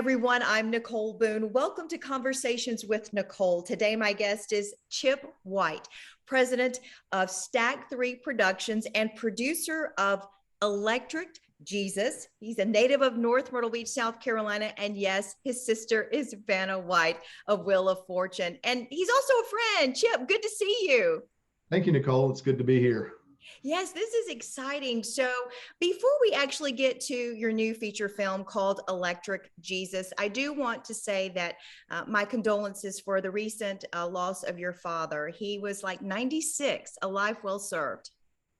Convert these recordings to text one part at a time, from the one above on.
everyone. I'm Nicole Boone. Welcome to Conversations with Nicole. Today, my guest is Chip White, president of Stack 3 Productions and producer of Electric Jesus. He's a native of North Myrtle Beach, South Carolina. And yes, his sister is Vanna White of Wheel of Fortune. And he's also a friend. Chip, good to see you. Thank you, Nicole. It's good to be here. Yes, this is exciting. So before we actually get to your new feature film called Electric Jesus, I do want to say that my condolences for the recent loss of your father. He was like 96, a life well served.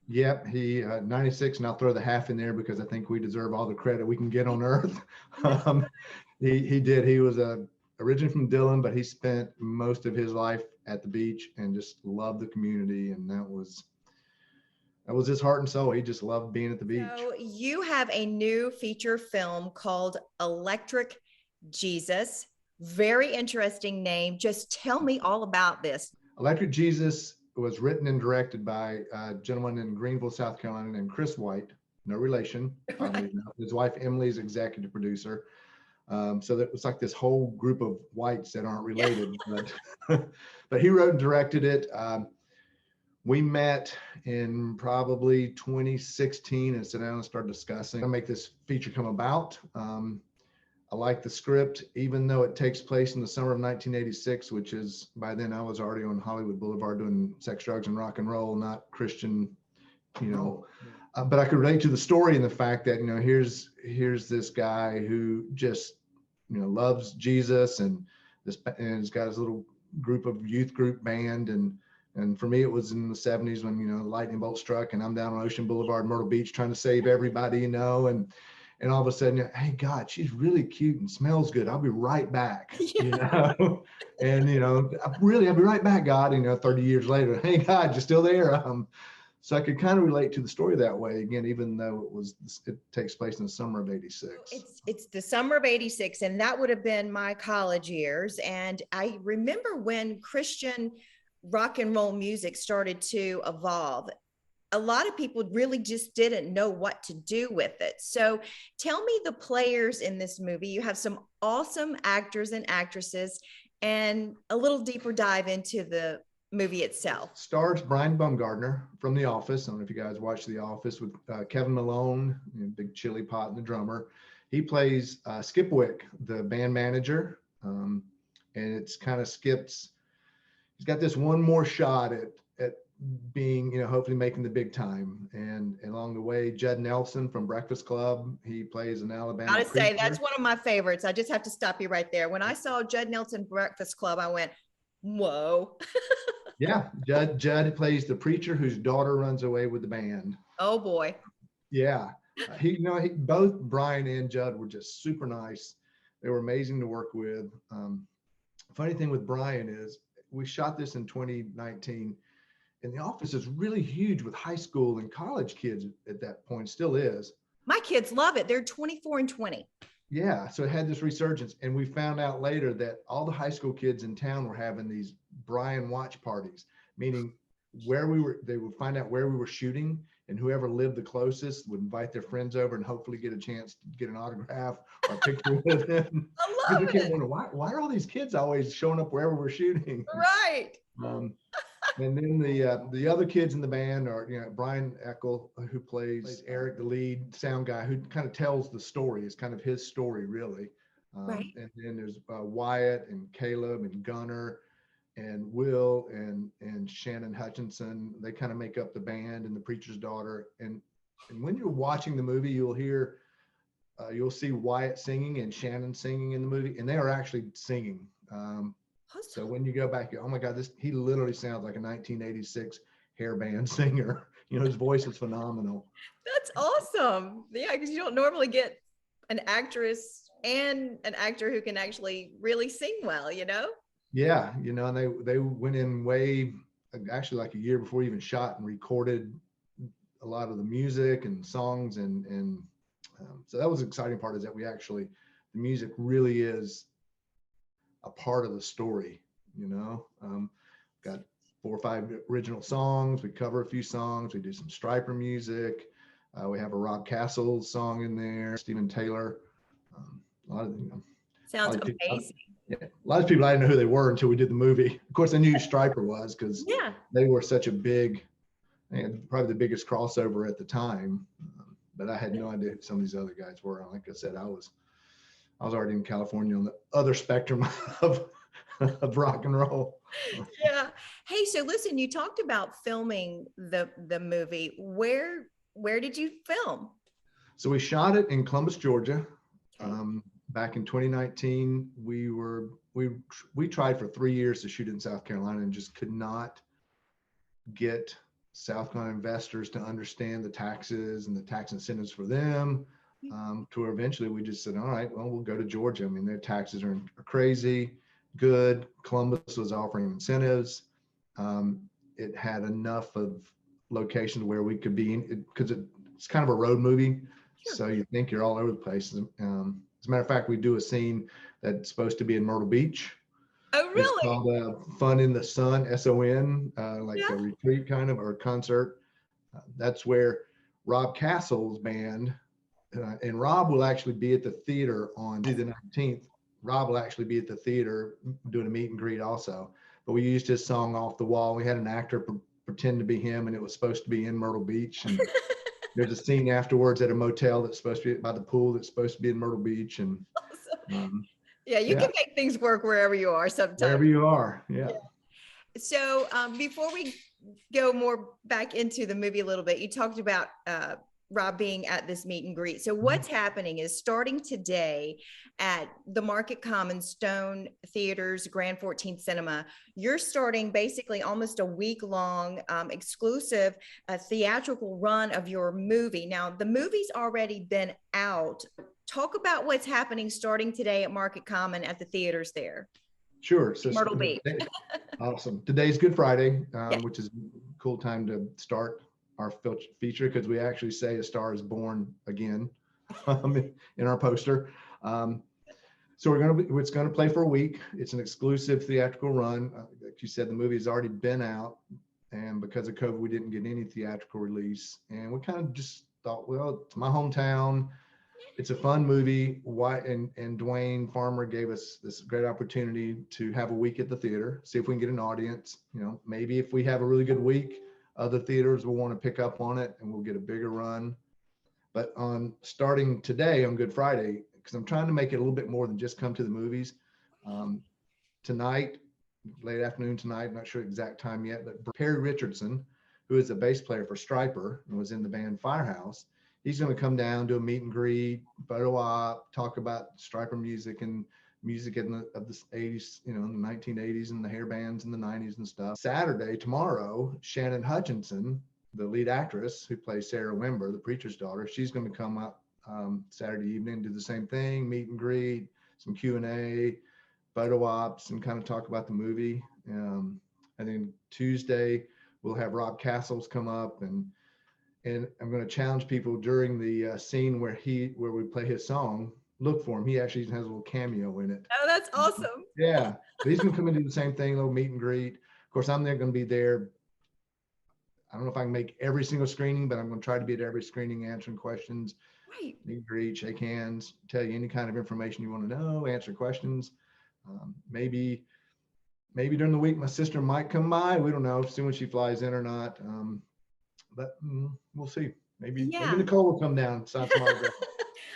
Yep, he 96, and I'll throw the half in there because I think we deserve all the credit we can get on earth. He did. He was originally from Dillon, but he spent most of his life at the beach and just loved the community, and that was his heart and soul. He just loved being at the beach. So you have a new feature film called Electric Jesus. Very interesting name. Just tell me all about this. Electric Jesus was written and directed by a gentleman in Greenville, South Carolina named Chris White. No relation. Right. His wife Emily is executive producer. So that was like this whole group of whites that aren't related, but he wrote and directed it. We met in probably 2016 and sat down and started discussing how to make this feature come about. I like the script, even though it takes place in the summer of 1986, which is, by then I was already on Hollywood Boulevard doing sex, drugs, and rock and roll, not Christian, but I could relate to the story and the fact that, here's this guy who just, loves Jesus and he's got his little group of youth group band. And for me, it was in the 70s when, the lightning bolt struck and I'm down on Ocean Boulevard, Myrtle Beach, trying to save everybody, and all of a sudden, hey, God, she's really cute and smells good. I'll be right back, Yeah. and, I'll be right back, God, 30 years later, hey, God, you're still there. So I could kind of relate to the story that way again, even though it takes place in the summer of 86. It's the summer of 86, and that would have been my college years. And I remember when Christian rock and roll music started to evolve. A lot of people really just didn't know what to do with it. So tell me the players in this movie. You have some awesome actors and actresses, and a little deeper dive into the movie itself. Stars Brian Baumgartner from The Office. I don't know if you guys watch The Office with Kevin Malone, Big Chili Pot and the drummer. He plays Skip Wick, the band manager. And it's kind of Skip's, he's got this one more shot at being, hopefully making the big time. And along the way, Judd Nelson from Breakfast Club, he plays an Alabama I gotta say, preacher. that's one of my favorites. I just have to stop you right there. When I saw Judd Nelson Breakfast Club, I went, whoa. Yeah, Judd plays the preacher whose daughter runs away with the band. Oh boy. Yeah, both Brian and Judd were just super nice. They were amazing to work with. Funny thing with Brian is we shot this in 2019, and the office is really huge with high school and college kids at that point, still is. My kids love it. They're 24 and 20. Yeah, so it had this resurgence, and we found out later that all the high school kids in town were having these Brian watch parties, meaning they would find out where we were shooting, and whoever lived the closest would invite their friends over and hopefully get a chance to get an autograph or a picture with them. I love it. Wonder, why are all these kids always showing up wherever we're shooting? Right. And then the other kids in the band are, Brian Eckel, who plays Eric, the lead sound guy, who kind of tells the story. It's kind of his story, really. Right. And then there's Wyatt and Caleb and Gunnar and Will and Shannon Hutchinson. They kind of make up the band, and the preacher's daughter. And when you're watching the movie, you'll see Wyatt singing and Shannon singing in the movie, and they are actually singing. So when you go back, oh my God, he literally sounds like a 1986 hair band singer. His voice is phenomenal. That's awesome. Yeah, because you don't normally get an actress and an actor who can actually really sing well, Yeah, and they went in actually like a year before we even shot and recorded a lot of the music and songs, and so that was the exciting part, is that the music really is a part of the story. Got 4 or 5 original songs. We cover a few songs. We do some Stryper music. We have a Rob Castle song in there, Stephen Taylor. A lot of Sounds lot of people, amazing. yeah, a lot of people I didn't know who they were until we did the movie. Of course, I knew who Stryper was because Yeah. they were such a big, and probably the biggest crossover at the time. But I had no idea who some of these other guys were. Like I said, I was already in California on the other spectrum of rock and roll. Yeah. Hey, so listen, you talked about filming the movie. Where did you film? So we shot it in Columbus, Georgia. Back in 2019, we tried for 3 years to shoot it in South Carolina and just could not get South Carolina investors to understand the taxes and the tax incentives for them. To where eventually we just said, all right, well, we'll go to Georgia. I mean, their taxes are crazy good. Columbus was offering incentives. It had enough of locations where we could be in, because it's kind of a road movie. Sure. So you think you're all over the place. As a matter of fact, we do a scene that's supposed to be in Myrtle Beach. Oh, really? It's called Fun in the Sun, SON, like a retreat kind of, or a concert. That's where Rob Castle's band, and Rob will actually be at the theater on the 19th. Rob will actually be at the theater doing a meet and greet also. But we used his song Off the Wall. We had an actor pretend to be him, and it was supposed to be in Myrtle Beach. And there's a scene afterwards at a motel that's supposed to be by the pool that's supposed to be in Myrtle Beach. And awesome. Yeah, you can make things work wherever you are sometimes. Wherever you are, yeah. So before we go more back into the movie a little bit, you talked about Rob being at this meet and greet. So what's happening is starting today at the Market Common Stone Theaters, Grand 14th Cinema, you're starting basically almost a week-long exclusive theatrical run of your movie. Now, the movie's already been out. Talk about what's happening starting today at Market Common at the theaters there. Sure. So Myrtle Beach. Awesome. Today's Good Friday, which is a cool time to start our feature, because we actually say A Star is Born again in our poster. So it's going to play for a week. It's an exclusive theatrical run. Like you said, the movie has already been out, and because of COVID, we didn't get any theatrical release. And we kind of just thought, well, it's my hometown. It's a fun movie. And Dwayne Farmer gave us this great opportunity to have a week at the theater, see if we can get an audience. You know, maybe if we have a really good week, other theaters will want to pick up on it and we'll get a bigger run. But on starting today on Good Friday, because I'm trying to make it a little bit more than just come to the movies. Tonight, late afternoon tonight, I'm not sure exact time yet, but Perry Richardson, who is a bass player for Stryper and was in the band Firehouse, he's going to come down, do a meet and greet, photo op, talk about Stryper music and music of the 80s, you know, in the 1980s and the hair bands in the 90s and stuff. Saturday, tomorrow, Shannon Hutchinson, the lead actress who plays Sarah Wimber, the preacher's daughter, she's going to come up Saturday evening, do the same thing, meet and greet, some Q&A, photo ops, and kind of talk about the movie. And then Tuesday, we'll have Rob Castles come up, and I'm going to challenge people during the scene where we play his song. Look for him. He actually has a little cameo in it. Oh, that's awesome. Yeah. But he's going to come and do the same thing, a little meet and greet. Of course, I'm going to be there. I don't know if I can make every single screening, but I'm going to try to be at every screening, answering questions. Right. Meet and greet, shake hands, tell you any kind of information you want to know, answer questions. Maybe during the week, my sister might come by. We don't know, see when she flies in or not. But we'll see. Maybe Nicole will come down, sign some autographs.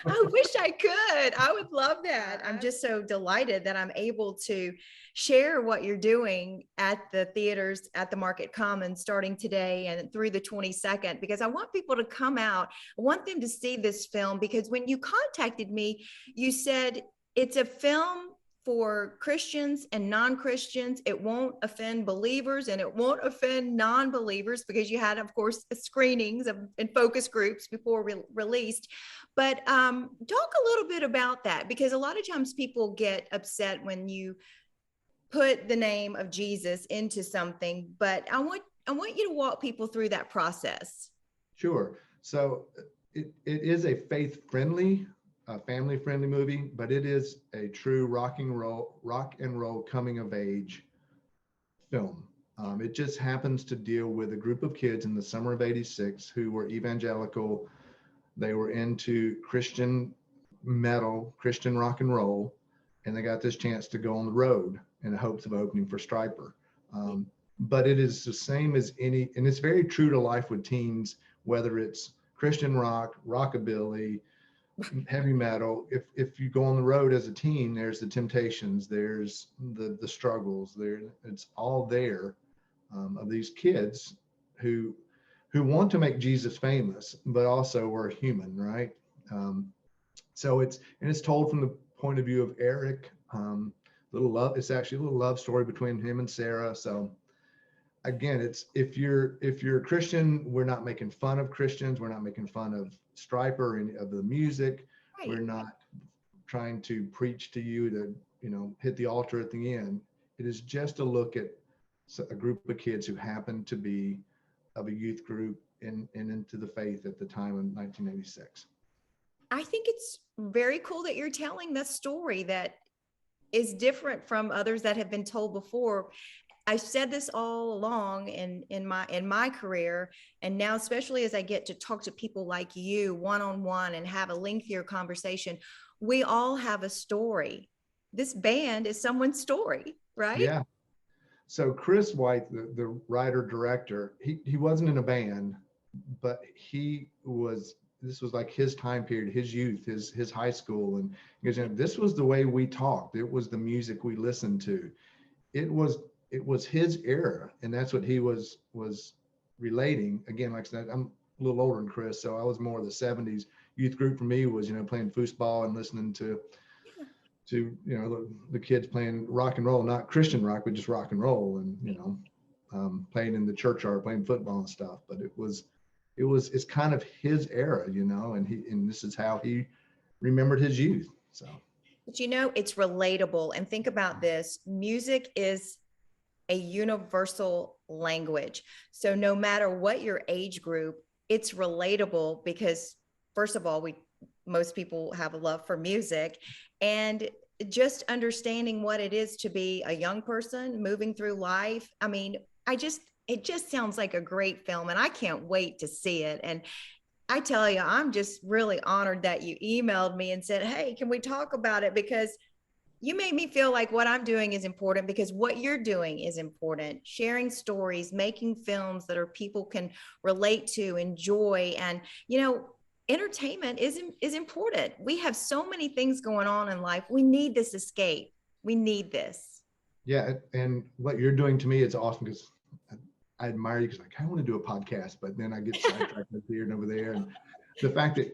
I wish I could. I would love that. I'm just so delighted that I'm able to share what you're doing at the theaters at the Market Common starting today and through the 22nd, because I want people to come out. I want them to see this film, because when you contacted me, you said it's a film for Christians and non-Christians. It won't offend believers and it won't offend non-believers, because you had, of course, screenings and focus groups before released. But talk a little bit about that, because a lot of times people get upset when you put the name of Jesus into something. But I want you to walk people through that process. Sure. So it is a faith-friendly, family-friendly movie, but it is a true rock and roll coming of age film. It just happens to deal with a group of kids in the summer of '86 who were evangelical. They were into Christian metal, Christian rock and roll, and they got this chance to go on the road in the hopes of opening for Stryper. But it is the same as any, and it's very true to life with teens, whether it's Christian rock, rockabilly, heavy metal. If you go on the road as a teen, there's the temptations, there's the struggles, it's all there, of these kids who want to make Jesus famous, but also are human, right? So it's told from the point of view of Eric. It's actually a little love story between him and Sarah. So again, it's if you're a Christian, we're not making fun of Christians, we're not making fun of Stryper or any of the music. Right. We're not trying to preach to you to, hit the altar at the end. It is just a look at a group of kids who happen to be of a youth group and into the faith at the time of 1986. I think it's very cool that you're telling that story that is different from others that have been told before. I've said this all along in my career, and now especially as I get to talk to people like you one-on-one and have a lengthier conversation, we all have a story. This band is someone's story, right? Yeah. So Chris White, the writer director, he wasn't in a band, but this was like his time period, his youth, his high school, and this was the way we talked. It was the music we listened to. It was his era, and that's what he was relating. Again, like I said, I'm a little older than Chris, so I was more of the 70s. Youth group for me was, playing foosball and listening to the kids playing rock and roll, not Christian rock, but just rock and roll, and playing in the churchyard, playing football and stuff. But it's kind of his era, and this is how he remembered his youth. So, but it's relatable. And think about this: music is a universal language. So no matter what your age group, it's relatable because, first of all, most people have a love for music, and just understanding what it is to be a young person moving through life. I mean, it just sounds like a great film, and I can't wait to see it. And I tell you, I'm just really honored that you emailed me and said, hey, can we talk about it? Because you made me feel like what I'm doing is important, because what you're doing is important. Sharing stories, making films that people can relate to, enjoy, and, entertainment is important. We have so many things going on in life. We need this escape. We need this. Yeah. And what you're doing to me is awesome, because I admire you, because I want to do a podcast, but then I get sidetracked here and over there. And the fact that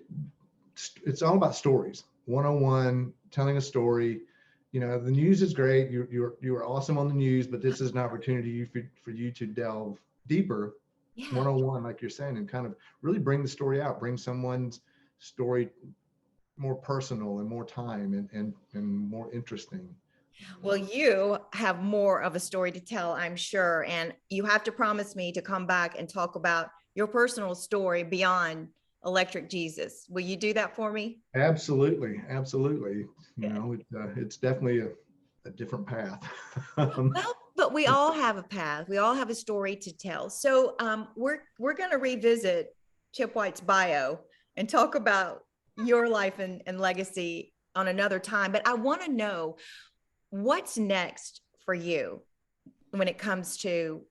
it's all about stories, one-on-one, telling a story. The news is great. You are awesome on the news, but this is an opportunity for you to delve deeper, one-on-one, like you're saying, and kind of really bring the story out, bring someone's story more personal and more time and more interesting. Well, you have more of a story to tell, I'm sure. And you have to promise me to come back and talk about your personal story beyond Electric Jesus. Will you do that for me? Absolutely. It's definitely a different path. Well, but we all have a path. We all have a story to tell. So we're going to revisit Chip White's bio and talk about your life and legacy on another time. But I want to know, what's next for you when it comes to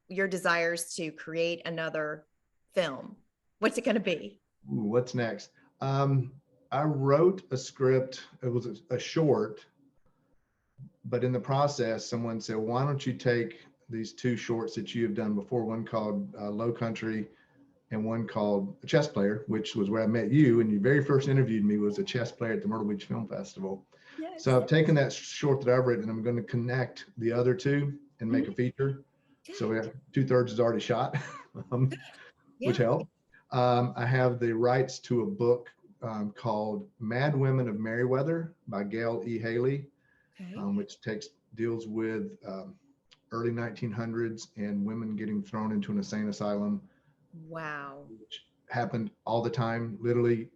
your desires to create another film? What's it going to be? Ooh, what's next? I wrote a script. It was a short, but in the process, someone said, why don't you take these two shorts that you have done before, one called Low Country and one called A Chess Player, which was where I met you. And you very first interviewed me was a chess player at the Myrtle Beach Film Festival. Yes. So I've taken that short that I've written, and I'm going to connect the other two and make a feature. So we have 2/3 is already shot, which helped. I have the rights to a book called Mad Women of Merriweather by Gail E. Haley, which deals with early 1900s and women getting thrown into an insane asylum. Wow. Which happened all the time. Literally,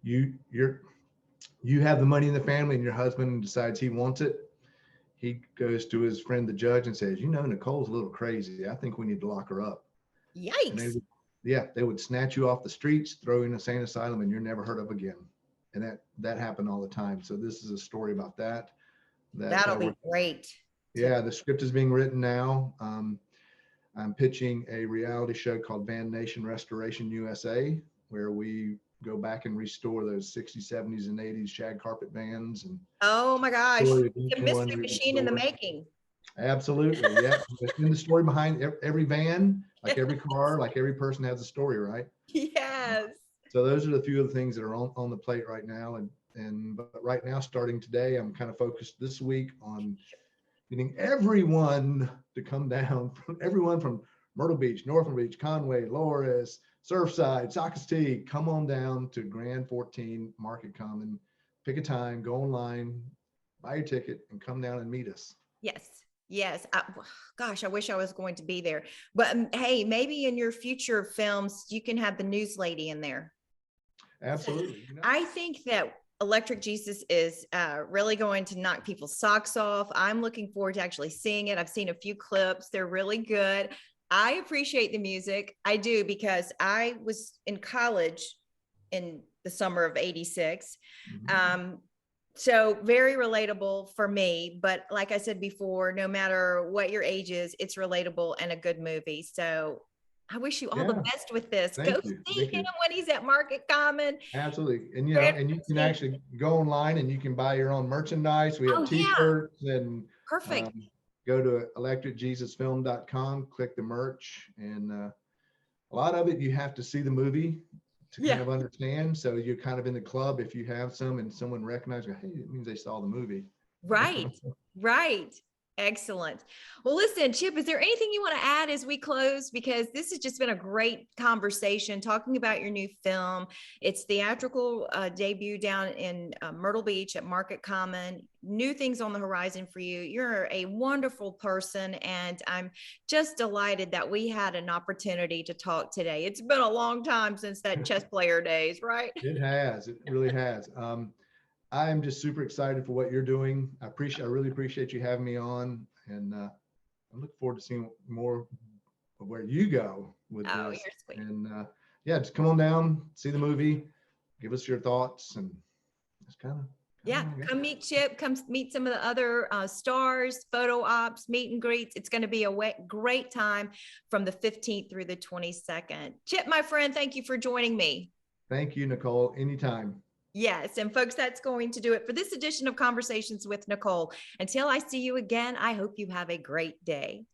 you have the money in the family and your husband decides he wants it. He goes to his friend, the judge, and says, Nicole's a little crazy. I think we need to lock her up. Yikes. They would snatch you off the streets, throw you in an insane asylum, and you're never heard of again. And that happened all the time. So this is a story about that. That'll be great. Yeah, the script is being written now. I'm pitching a reality show called Van Nation Restoration USA, where we go back and restore those 60s, 70s, and 80s shag carpet vans. And oh my gosh, the mystery machine in the making. Absolutely, yeah. In the story behind every van, like every car, like every person has a story, right? Yes. So those are the few of the things that are on the plate right now. But right now, starting today, I'm kind of focused this week on getting everyone to come down, everyone from Myrtle Beach, North Myrtle Beach, Conway, Loris, Surfside, Socastee, come on down to Grand 14 Market Common, pick a time, go online, buy your ticket, and come down and meet us. Yes. Yes. Gosh, I wish I was going to be there. But hey, maybe in your future films, you can have the news lady in there. Absolutely. I think that Electric Jesus is really going to knock people's socks off. I'm looking forward to actually seeing it. I've seen a few clips. They're really good. I appreciate the music. I do, because I was in college in the summer of '86. Mm-hmm. So very relatable for me. But like I said before, no matter what your age is, it's relatable and a good movie. So I wish you all the best with this. Go see him when he's at Market Common. Absolutely. And and you can actually go online and you can buy your own merchandise. We have t-shirts and perfect. Go to electricjesusfilm.com, click the merch, and a lot of it you have to see the movie to kind of understand. So you're kind of in the club if you have some and someone recognizes, hey, it means they saw the movie. Right. Right. Excellent. Well, listen, Chip, is there anything you want to add as we close? Because this has just been a great conversation talking about your new film. It's theatrical debut down in Myrtle Beach at Market Common. New things on the horizon for you. You're a wonderful person, and I'm just delighted that we had an opportunity to talk today. It's been a long time since that chess player days, right? It has. It really has. I am just super excited for what you're doing. I really appreciate you having me on, and I look forward to seeing more of where you go with this. You're sweet. And just come on down, see the movie, give us your thoughts, and it's kind of come meet Chip, come meet some of the other stars, photo ops, meet and greets. It's going to be a great time from the 15th through the 22nd. Chip, my friend, thank you for joining me. Thank you, Nicole. Anytime. Yes. And folks, that's going to do it for this edition of Conversations with Nicole. Until I see you again, I hope you have a great day.